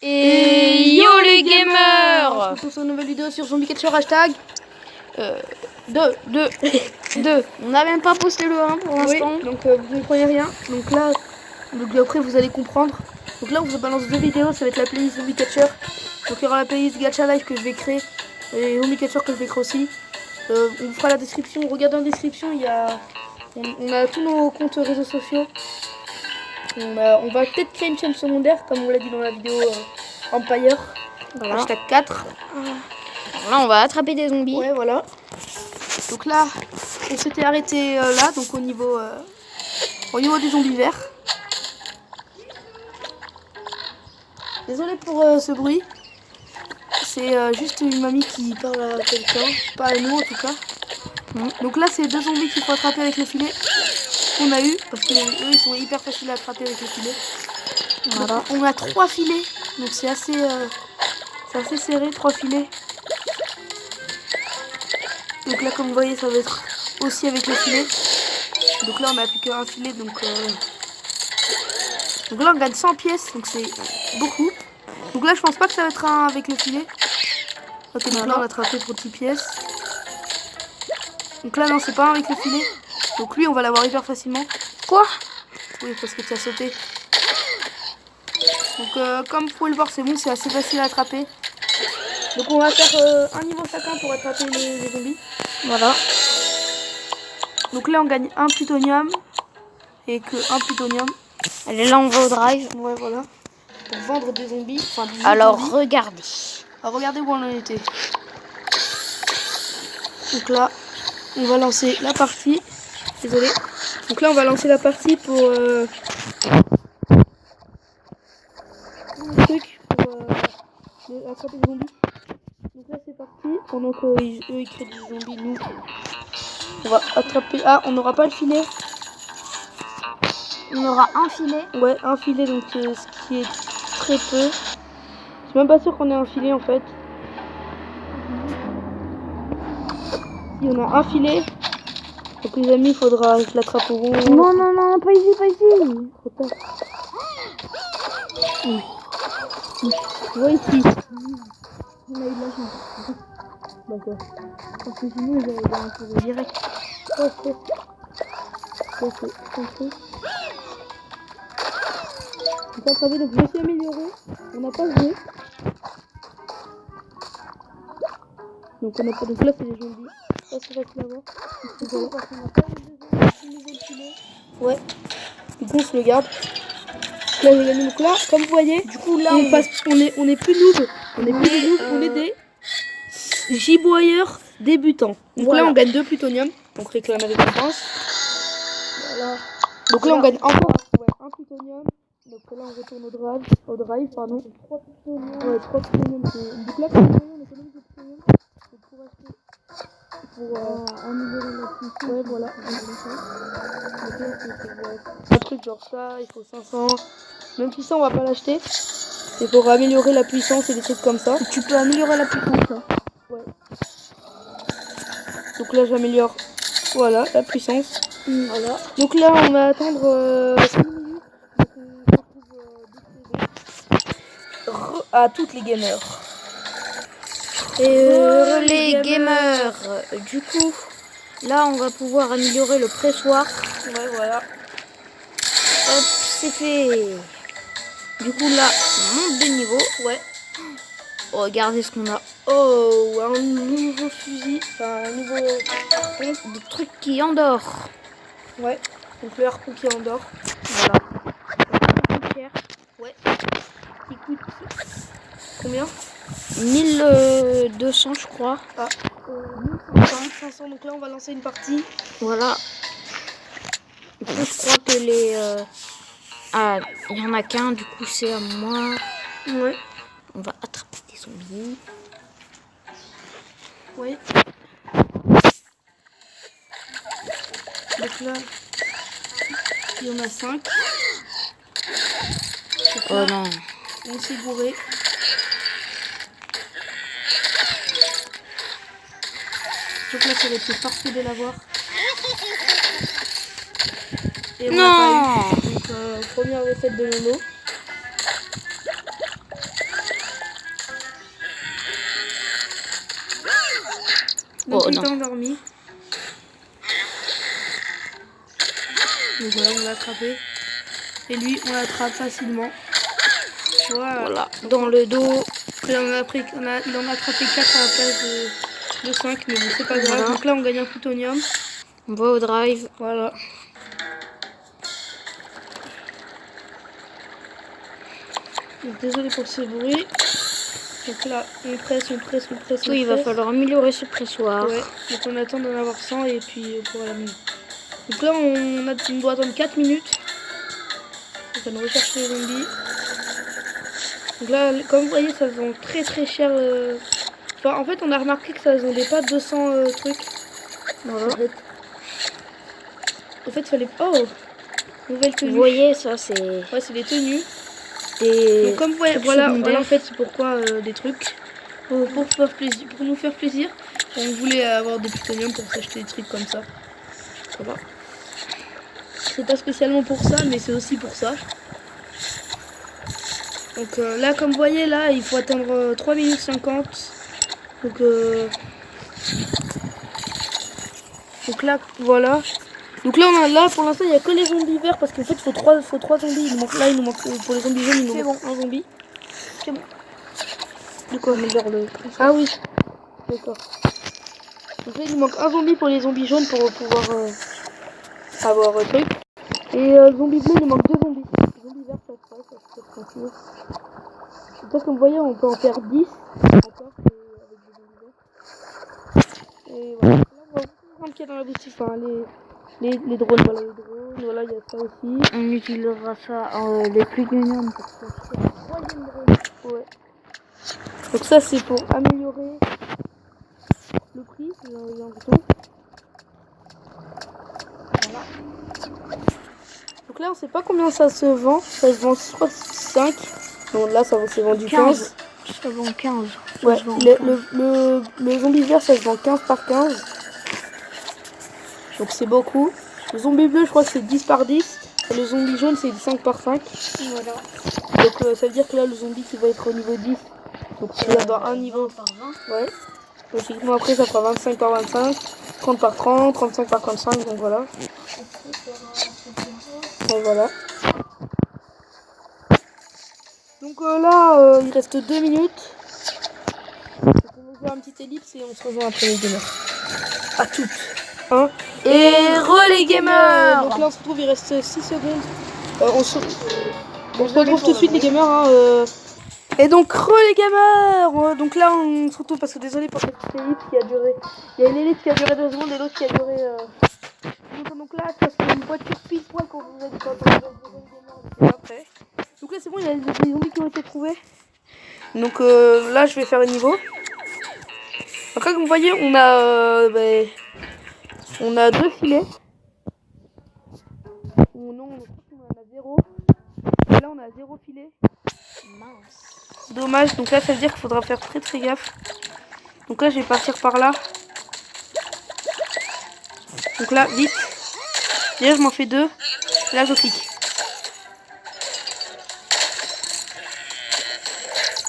Et yo les gamers! On se retrouve sur une nouvelle vidéo sur Zombie Catcher hashtag 2. On n'a même pas posté le 1 pour l'instant. Oui, donc vous ne comprenez rien. Donc là, après vous allez comprendre. Donc là on vous balance 2 vidéos, ça va être la playlist Zombie Catcher. Donc il y aura la playlist Gacha Life que je vais créer et Zombie Catcher que je vais créer aussi. On vous fera la description, regardez en description, on a tous nos comptes réseaux sociaux. On va peut-être créer une chaîne secondaire comme on l'a dit dans la vidéo Empire. Voilà. Hashtag 4. Alors là on va attraper des zombies. Ouais, voilà. Donc là, on s'était arrêté là, donc au niveau des zombies verts. Désolé pour ce bruit. C'est juste une mamie qui parle à quelqu'un, pas à nous en tout cas. Donc là, c'est 2 zombies qu'il faut attraper avec le filet qu'on a eu, parce que eux ils sont hyper faciles à attraper avec le filet. Voilà. Donc, on a 3 filets, donc c'est assez serré, 3 filets. Donc là, comme vous voyez, ça va être aussi avec le filet. Donc là, on n'a plus qu'un filet, donc là, on gagne 100 pièces, donc c'est beaucoup. Donc là, je pense pas que ça va être un avec le filet. Ok, donc là, on a attrapé pour 10 pièces. Donc là, non, c'est pas un avec le filet. Donc lui, on va l'avoir hyper facilement. Quoi? Oui, parce que tu as sauté. Donc comme vous pouvez le voir, c'est bon, c'est assez facile à attraper. Donc on va faire un niveau chacun pour attraper les zombies. Voilà. Donc là, on gagne un plutonium. Et que un plutonium. Allez, là on va au drive. Ouais, voilà. Pour vendre des zombies. Enfin, des Alors zombies. regardez. Alors regardez où on en était. Donc là, on va lancer la partie. Désolé. Donc là, on va lancer la partie pour le truc pour attraper des zombies. Donc là, c'est parti. Pendant qu'eux ils créent des zombies, nous on va attraper. Ah, on n'aura pas le filet. On aura un filet. Ouais, un filet, donc ce qui est très peu. Je suis même pas sûr qu'on ait un filet en fait. Si on a un filet, donc les amis, il faudra que je l'attrape au bon. Non, pas ici, pas ici. Trop tard. Oui. Tu vois ici. On a eu de la chance. D'accord. Parce que sinon, ils avaient un tour direct. Ok. Compris. Donc attrapé, donc je me suis amélioré. On n'a pas joué. Donc on a pas. Donc là c'est les zombies. Ça c'est facile à voir. C'est bon parce qu'on n'a pas eu de nouveau filet. Ouais. Du coup on se le garde. Là j'ai gagné. Donc là, comme vous voyez, du coup là on est plus noob. On est plus des noobs, on est des giboyeurs débutants. Donc voilà. Là on gagne 2 plutonium. Donc réclame la récompense. Voilà. Donc là on gagne encore un plutonium. Donc là on retourne au drive, pardon. 3 plutonium. Ouais, 3 plutonium. Donc là comme vous voyez on économise des plutonium. Donc pour acheter améliorer la puissance. Ouais, voilà. Donc là c'est un truc genre ça, il faut 500. Même si ça on va pas l'acheter. C'est pour améliorer la puissance et des trucs comme ça. Tu peux améliorer la puissance. Ouais. Donc là j'améliore, voilà, la puissance. Voilà. Donc là on va attendre 6 minutes. Donc on se retrouve à toutes les gamers. Et les gamers. Du coup, là on va pouvoir améliorer le pressoir. Ouais, voilà. Hop, c'est fait. Du coup là, on monte de niveau. Ouais. Regardez ce qu'on a. Oh, un nouveau fusil. Enfin, un nouveau harpon. Des trucs qui endort. Ouais. Donc le harpon qui endort. Voilà. Ça coûte cher. Ouais. Il coûte combien? 1200 je crois. Ah. 1500. Donc là on va lancer une partie. Voilà. Du coup je crois que les... Ah, il y en a qu'un, du coup c'est à moi. Ouais. On va attraper des zombies. Ouais. Donc là, il y en a 5. Oh non. On s'est bourré. Donc là, ça va être parfait de l'avoir. Et on n'a pas eu. Donc, première défaite de Nono. Donc Oh il non. est endormi. Donc voilà, on l'a attrapé. Et lui, on l'attrape facilement. Voilà, dans le dos. Là, on a attrapé 4 à la place de 5, mais bon, c'est pas grave. Voilà. Donc là, on gagne un plutonium. On va au drive. Voilà. Donc, désolé pour ce bruit. Donc là, on presse. Oui, il va falloir améliorer ce pressoir. Ouais, donc on attend d'en avoir 100 et puis on pourra l'amener. Donc là, on doit attendre 4 minutes. Donc on recherche les zombies. Donc là, comme vous voyez, ça se vend très très cher. Enfin, en fait, on a remarqué que ça se vendait pas 200 trucs. Voilà. En fait, il fallait... Oh, nouvelle tenue. Vous voyez, ça c'est Ouais, c'est des tenues. des Donc comme vous voyez, trucs voilà secondaires. en fait c'est pourquoi des trucs. Pour nous faire plaisir. On voulait avoir des plutoniums pour s'acheter des trucs comme ça. Voilà. C'est pas spécialement pour ça, mais c'est aussi pour ça. Donc là, comme vous voyez, là, il faut attendre 3 minutes 50. Donc là, voilà. Donc là, pour l'instant, il n'y a que les zombies verts parce qu'en fait, il faut 3 zombies. Il nous manque, pour les zombies jaunes, il nous manque un zombie. C'est bon. De quoi? Ah oui. D'accord. Donc là, il nous manque un zombie pour les zombies jaunes pour pouvoir avoir un truc. Et zombie bleu, il nous manque 2 zombies. Zombie vert, ça se passe tranquille. Donc comme vous voyez, on peut en faire 10 encore avec des zombies verts. Et voilà. Là, on va voir ce qu'il y a dans la boutique. Enfin, les drones, voilà, les drones. Voilà, il y a ça aussi. On utilisera ça les plutoniums pour ça. Troisième drone. Ouais. Donc ça, c'est pour améliorer le prix. Il y a un bouton. Voilà. Donc là, on sait pas combien ça se vend. Ça se vend 5. Donc là, ça s'est vendu 15. Ça vend 15. Ouais, le zombie vert, ça se vend 15 par 15. Donc c'est beaucoup. Le zombie bleu, je crois que c'est 10 par 10. Et le zombie jaune, c'est 5 par 5. Voilà. Donc ça veut dire que là, le zombie qui va être au niveau 10. Donc il va dans un niveau. 20 par 20. Ouais. Logiquement, après, ça fera 25 par 25. 30 par 30. 35 par 35. Donc voilà. Et voilà. Donc là, il reste 2 minutes. Donc on va faire un petit ellipse et on se rejoint après les gamers. À toutes. Hein. Et relais gamers. Donc là, on se retrouve, il reste 6 secondes. On se retrouve tout de suite les gamers. Hein, Et donc les gamers. Donc là, on se retrouve parce que désolé pour cette petite ellipse qui a duré. Il y a une ellipse qui a duré 2 secondes et l'autre qui a duré... Donc là, c'est parce qu'il y a une voiture pile poil quand vous avez quand on va après. Donc là, c'est bon, il y a des zombies qui ont été trouvés. Donc là, je vais faire le niveau. Donc là, comme vous voyez, on a 2 filets. Non, je crois qu'on en a 0. Et là, on a 0 filet. Mince. Dommage. Donc là, ça veut dire qu'il faudra faire très très gaffe. Donc là, je vais partir par là. Donc là, vite. Déjà, je m'en fais 2. Là, je clique.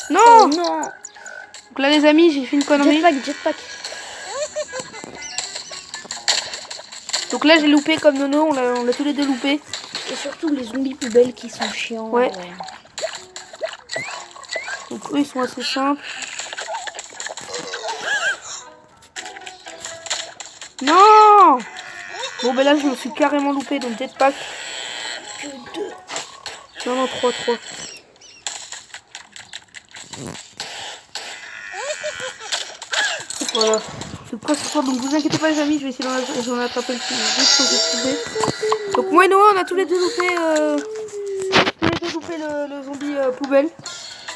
Non, Oh non. Donc là, les amis, j'ai fait une connerie. Jetpack. Donc là, j'ai loupé comme Nono. On l'a tous les deux loupé. Et surtout les zombies poubelles qui sont chiants. Ouais. Donc eux, ils sont assez simples. Non. Bon, ben là, je me suis carrément loupé. Donc jetpack. Que 2. Non, 3. Voilà. C'est quoi ce soir? Donc vous inquiétez pas les amis, je vais essayer d'en attraper le plus vite que je pouvais. Donc moi et Noah, on a tous les deux loupé, le zombie poubelle.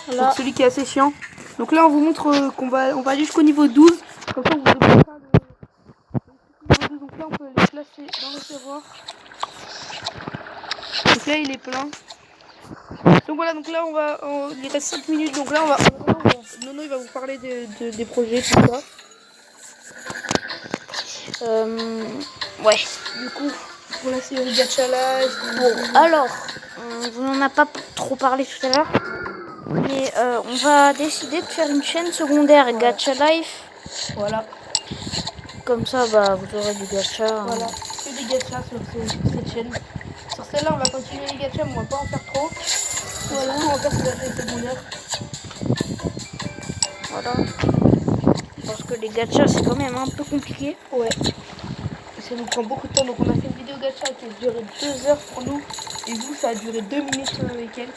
Voilà. Donc celui qui est assez chiant. Donc là on vous montre qu'on va aller jusqu'au niveau 12. Comme ça on vous demande pas le niveau 12. Donc là on peut les placer dans le serveur. Donc là il est plein. Donc voilà, donc là il reste 5 minutes. Donc là Nono il va vous parler des projets, tout ça. Ouais. Du coup, pour la série Gacha Life. Bon, alors, on n'en a pas trop parlé tout à l'heure, mais on va décider de faire une chaîne secondaire Gacha Life. Voilà. comme ça, bah, vous aurez du gacha. Voilà, que des gachas sur cette chaîne. Sur celle-là, on va continuer les gachas, mais on va pas en faire trop. Voilà, on va faire ces gachas secondaires. Voilà. Parce que les gachas, c'est quand même un peu compliqué. Ouais. Ça nous prend beaucoup de temps. Donc, on a fait une vidéo gacha qui a duré 2 heures pour nous. Et vous, ça a duré 2 minutes avec elle.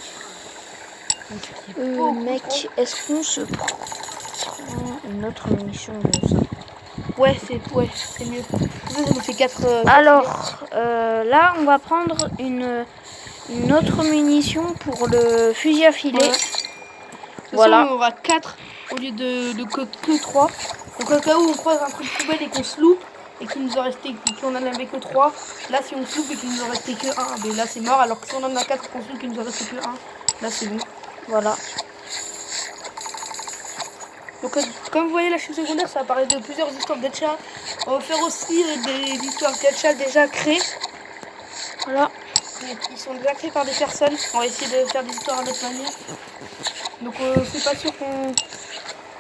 Mec, est-ce qu'on se prend une autre munition de ça? Ouais, c'est mieux. Ça nous fait 4. Alors, là, on va prendre une autre munition pour le fusil à filet. Voilà. On aura 4 au lieu de que 3. Donc, au cas où on croise un truc poubelle et qu'on se loupe et qu'il nous en restait, qu'on en avait que 3. Là, si on se loupe et qu'il nous en restait que 1, ben là, c'est mort. Alors que si on en a 4 et qu'on se loupe et qu'il nous en restait que 1, là, c'est bon. Voilà. Donc, comme vous voyez, la chaîne secondaire, ça va parler de plusieurs histoires gacha. On va faire aussi des histoires gacha déjà créées. Voilà. Ils sont déjà créés par des personnes. On va essayer de faire des histoires à notre manière. Donc, c'est pas sûr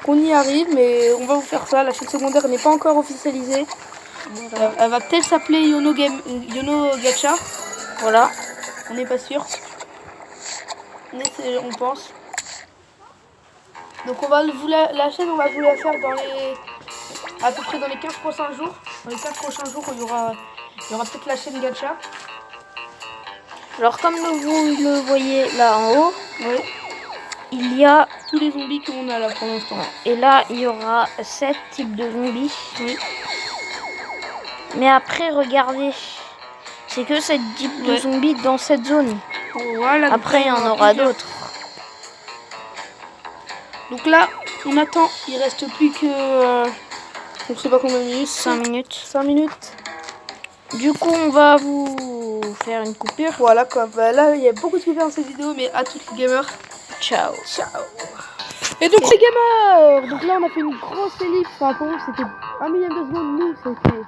qu'on y arrive, mais on va vous faire ça. La chaîne secondaire n'est pas encore officialisée. Voilà. Elle va peut-être s'appeler Yono Gacha. Voilà. On n'est pas sûr. Mais on pense. Donc la chaîne, on va vous la faire à peu près dans les 15 prochains jours. Dans les 15 prochains jours, il y aura peut-être la chaîne gacha. Alors comme vous le voyez là en haut, ouais. Il y a tous les zombies qu'on a là pour l'instant. Et là, il y aura 7 types de zombies. Oui. Mais après, regardez, c'est que 7 types de zombies dans cette zone. Voilà, après, il y en aura d'autres. Donc là, on attend. Il reste plus que... je sais pas combien de minutes. 5 minutes. 5 minutes. Du coup, on va vous faire une coupure. Voilà, quoi. Bah, là, il y a beaucoup de coupures dans cette vidéo, mais à tous les gamers. Ciao. Ciao. Et donc, les gamers, donc là, on a fait une grosse ellipse. Enfin, pour nous, c'était 1 millième de seconde. Nous, c'était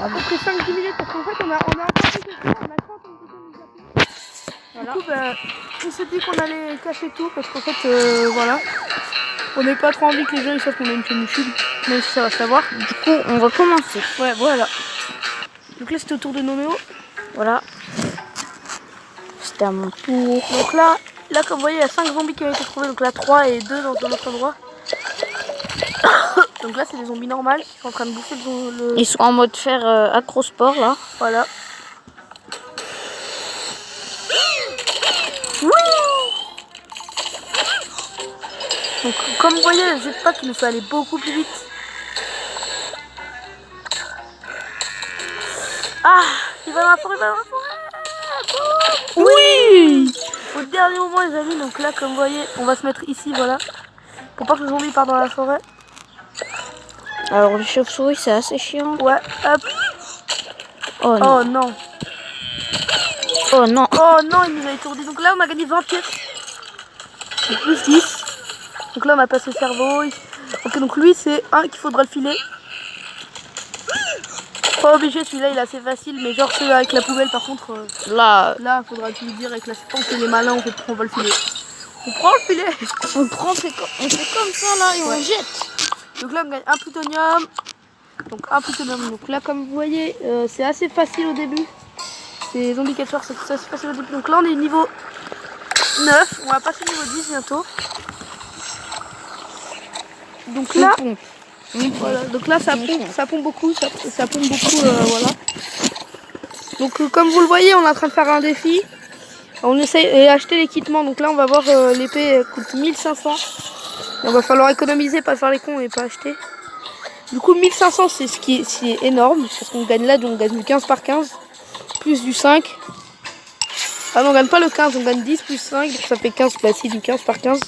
à peu près 5-10 minutes. Parce qu'en fait, on a encore plus que ça. On a 30 minutes. Voilà. Du coup, bah, on s'est dit qu'on allait cacher tout. Parce qu'en fait, voilà. On n'est pas trop envie que les gens ils savent qu'on a une chaîne YouTube. Même si ça va se savoir. Du coup, on va commencer. Ouais, voilà. Donc là, c'était au tour de Noméo. Voilà. C'était à mon tour. Donc là, comme vous voyez, il y a 5 zombies qui ont été trouvés. Donc là, 3 et 2 dans un autre endroit. Donc là, c'est des zombies normales qui sont en train de bouffer le... Ils sont en mode faire acrosport là. Voilà. Oui. Donc comme vous voyez, le jetpack il nous fait aller beaucoup plus vite. Ah, il va dans la forêt, Oui. Au dernier moment les amis, donc là comme vous voyez, on va se mettre ici, voilà. Pour pas que le zombie parte dans la forêt. Alors les chauves-souris c'est assez chiant. Ouais, hop. Oh non. Oh non. Oh non. Oh non, il nous a étourdi. Donc là on a gagné 20 pièces. Donc plus 10. Donc là on a passé le cerveau. Ok, donc lui c'est un qu'il faudra le filer. Pas obligé, celui-là il est assez facile, mais genre celui avec la poubelle par contre, là faudra lui dire avec la on fait les malins, on va le filer. On prend le filet. On fait comme ça là et on jette. Donc là on gagne un plutonium. Donc un plutonium. Donc là comme vous voyez, c'est assez facile au début. C'est zombie catcher, c'est assez facile au début. Donc là on est niveau 9, on va passer niveau 10 bientôt. Donc là, voilà. Donc là ça pompe beaucoup, ça pompe beaucoup, voilà. Donc comme vous le voyez, on est en train de faire un défi. On essaye d'acheter l'équipement. Donc là on va voir l'épée coûte 1500. Il va falloir économiser, pas faire les cons et pas acheter. Du coup 1500 c'est ce qui est énorme. Parce qu'on gagne là, donc on gagne du 15 par 15. Plus du 5. Ah non, on gagne pas le 15, on gagne 10 plus 5. Donc ça fait 15, bah si, du 15 par 15.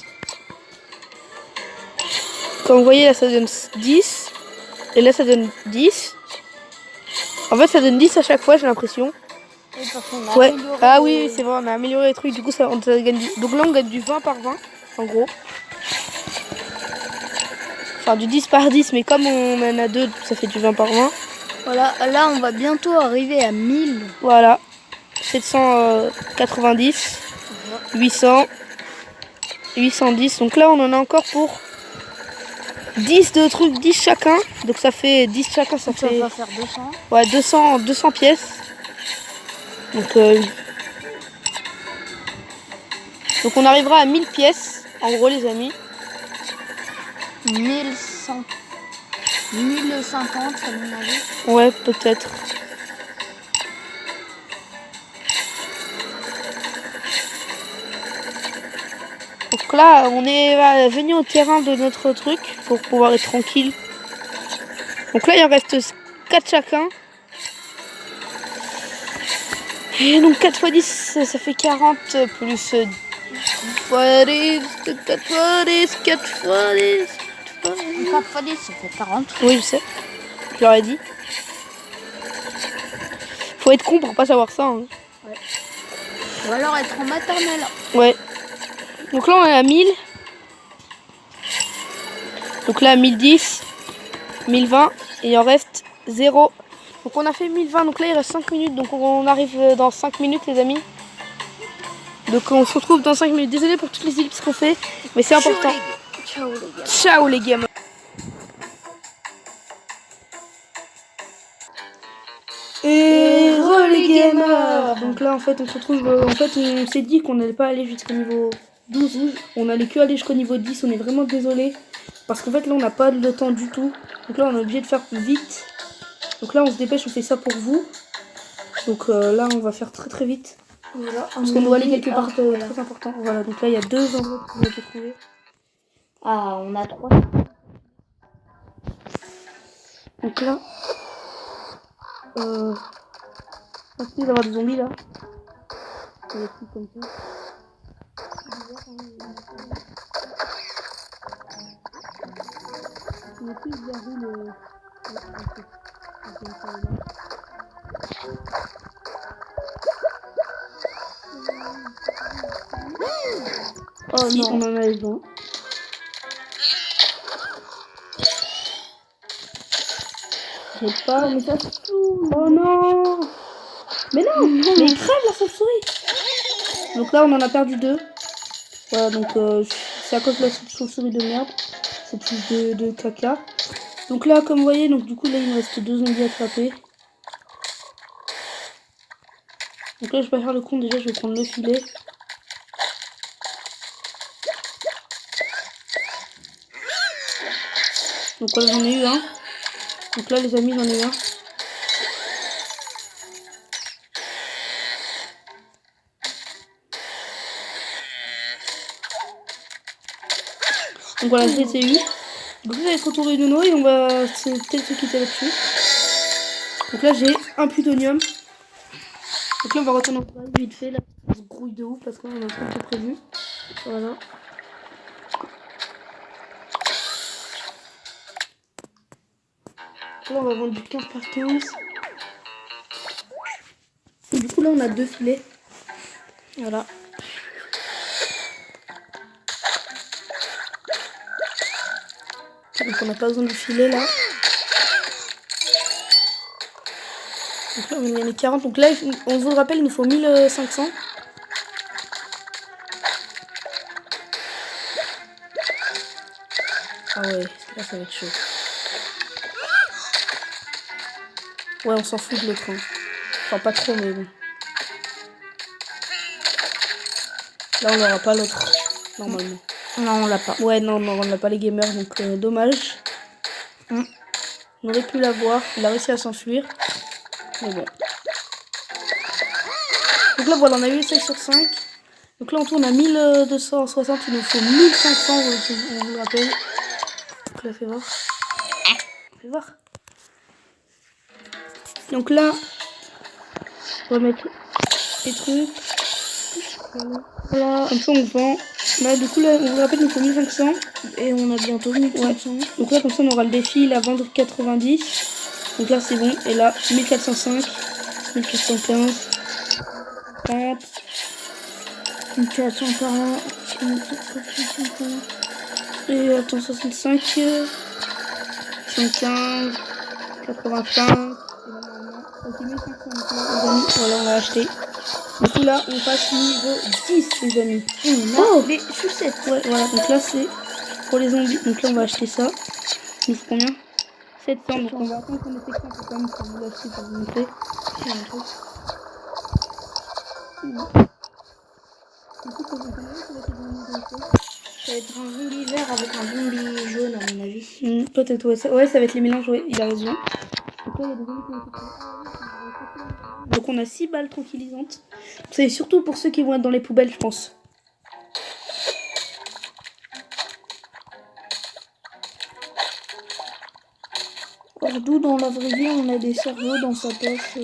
Comme vous voyez là ça donne 10. Et là ça donne 10. En fait ça donne 10 à chaque fois j'ai l'impression. Ouais. Ah oui c'est vrai, on a amélioré les trucs. Du coup ça gagne donc là on gagne du 20 par 20 en gros. Enfin du 10 par 10 mais comme on en a 2 ça fait du 20 par 20. Voilà, là on va bientôt arriver à 1000. Voilà. 790. 800. 810. Donc là on en a encore pour 10 de trucs, 10 chacun. Donc ça fait 10 chacun, ça fait... va faire 200. Ouais, 200 pièces. Donc on arrivera à 1000 pièces, en gros les amis. 1100. 1050 à mon avis. Ouais, peut-être. Donc là, on est venu au terrain de notre truc pour pouvoir être tranquille. Donc là, il en reste 4 chacun. Et donc 4 x 10, ça fait 40 plus 10 fois 10, 4 fois 10, 4 fois 10. 4 x 10, ça fait 40. Oui, je sais. Je leur ai dit. Faut être con pour pas savoir ça. Hein. Ouais. Ou alors être en maternelle. Ouais. Donc là, on est à 1000. Donc là, 1010, 1020. Et il en reste 0. Donc on a fait 1020. Donc là, il reste 5 minutes. Donc on arrive dans 5 minutes, les amis. Donc on se retrouve dans 5 minutes. Désolé pour toutes les ellipses qu'on fait. Mais c'est important. Ciao les gars. Ciao les gamins. Et les gamers. Donc là en fait on se retrouve, on s'est dit qu'on n'allait pas aller jusqu'au niveau 12. On allait que aller jusqu'au niveau 10. On est vraiment désolé. Parce qu'en fait là on n'a pas le temps du tout. Donc là on est obligé de faire vite. Donc là on se dépêche, on fait ça pour vous. Donc là on va faire très vite. Voilà, parce qu'on doit aller quelque part très important. Voilà, donc là il y a 2 endroits que vous avez trouvé. Ah, on a 3. Donc là, merci d'avoir des zombies là. Des trucs comme ça. On a plus gardé le... Oh si, non, on en a besoin. J'ai pas, mais ça se fout. Oh non. Mais non, mais il crève la chauve-souris. Donc là, on en a perdu 2. Voilà, donc c'est à cause de la chauve-souris de merde. C'est plus de caca. Donc là, comme vous voyez, donc du coup, là, il me reste 2 zombies à attraper. Donc là, je vais pas faire le con. Déjà, je vais prendre le filet. Donc là, j'en ai eu un. Donc là, les amis, j'en ai eu un. Donc voilà, je les ai eu. Donc là, il va se retourner de nous et on va... C'est peut-être ce qui était là-dessus. Donc là, j'ai un plutonium. Donc là, on va retourner en travail vite fait. Là, on se grouille de ouf parce qu'on a un truc de prévu. Voilà. Là, on va vendre du 15 par 15. Et du coup, là, on a 2 filets. Voilà. Donc, on n'a pas besoin du filet, là. Donc là, on a gagné 40. Donc là, on vous le rappelle, il nous faut 1500. Ah ouais, là, ça va être chaud. Ouais, on s'en fout de l'autre. Hein. Enfin, pas trop, mais bon. Là, on n'aura pas l'autre, normalement. Non, on l'a pas. Ouais, non, on n'a pas les gamers, donc dommage. On aurait pu l'avoir. Il a réussi à s'enfuir. Mais bon. Donc là, voilà, on a eu 5 sur 5. Donc là, on tourne à 1260. Il nous faut 1500, on vous le rappelle. Donc là, fais voir. Fais voir. Donc là, on va mettre les trucs. Voilà. Comme ça, on vend. Là, du coup, là, on vous rappelle, il nous faut 1500. Et on a bientôt 1500. Ouais. Donc là, comme ça, on aura le défi, la vendre 90. Donc là, c'est bon. Et là, 1405, 1415, 30, 1440, 1440. Et attends, 65, 75, 85. Ok, 1500. Voilà, on va acheter. Du coup, là, on passe niveau 10, les amis. Oh, les chaussettes. Ouais, voilà. Donc là, c'est pour les zombies. Donc là, on va acheter ça. Il faut combien? 700. Donc on va attendre qu'on ait 700 pour quand même pour vous l'acheter pour vous montrer. Il y a un truc. Ça va être un zombie vert avec un zombie jaune à mon avis. Peut-être, ouais, ça va être les mélanges, ouais, il a raison. Donc là, il y a des zombies qui ont été pris. Donc on a 6 balles tranquillisantes. C'est surtout pour ceux qui vont être dans les poubelles, je pense. D'où dans la vraie vie on a des cerveaux dans sa poche.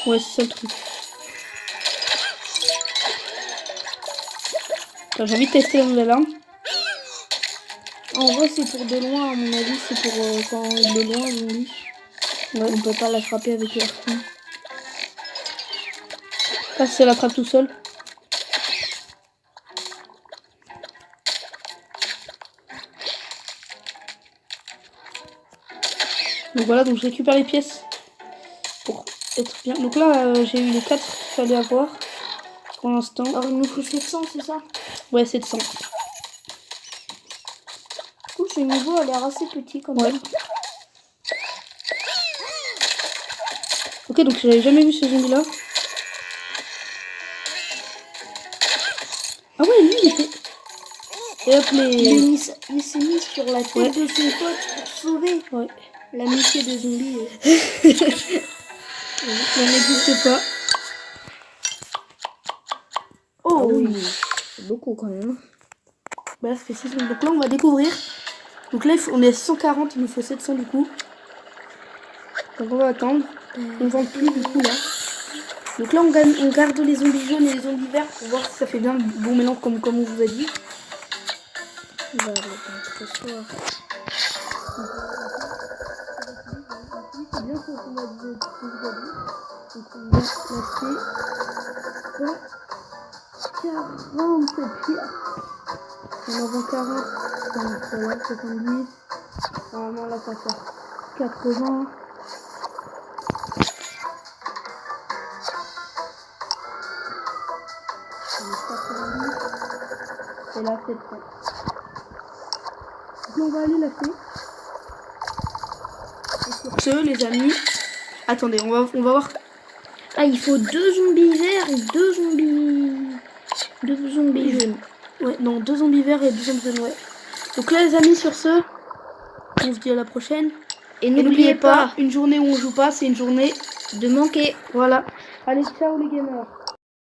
Ouais, c'est ça le truc. J'ai envie de tester la nouvelle arme. En vrai c'est pour de loin à mon avis, c'est pour quand il est loin zombie. Ouais. On peut pas l'attraper avec le harpon. Ah, ça l'attrape tout seul. Donc voilà, donc je récupère les pièces pour être bien. Donc là, j'ai eu les 4 qu'il fallait avoir pour l'instant. Alors il nous faut 700, c'est ça? Ouais, 700. Du coup ce niveau a l'air assez petit quand même. Ok, donc j'avais jamais vu ce zombie là. Ah ouais, lui il était... Et hop Il s'est mis sur la tête de son pote pour sauver l'amitié des zombies. Ça n'existe pas. Oh oui, c'est beaucoup quand même. Bah, ça fait 600. Donc là, on va découvrir. Donc là, on est à 140, il nous faut 700 du coup. Donc on va attendre. On vend plus du coup là. Donc là, on garde les zombies jaunes et les zombies verts pour voir si ça fait bien le bon mélange comme on vous a dit. On va regarder ce soir. C'est bien ce qu'on a dit. Donc on va acheter 40 pièces. On en vend 40. Donc voilà, 70. Normalement là ça fait 80. Et là 700. Donc on va aller l'acheter. Et sur ce les amis, attendez, on va voir. Ah, il faut 2 zombies verts et 2 zombies jaunes. Ouais, non, 2 zombies verts et 2 zombies jaunes, ouais. Donc là les amis, sur ce, on se dit à la prochaine. Et n'oubliez pas, une journée où on joue pas, c'est une journée de manquer. Voilà. Allez, ciao les gamers.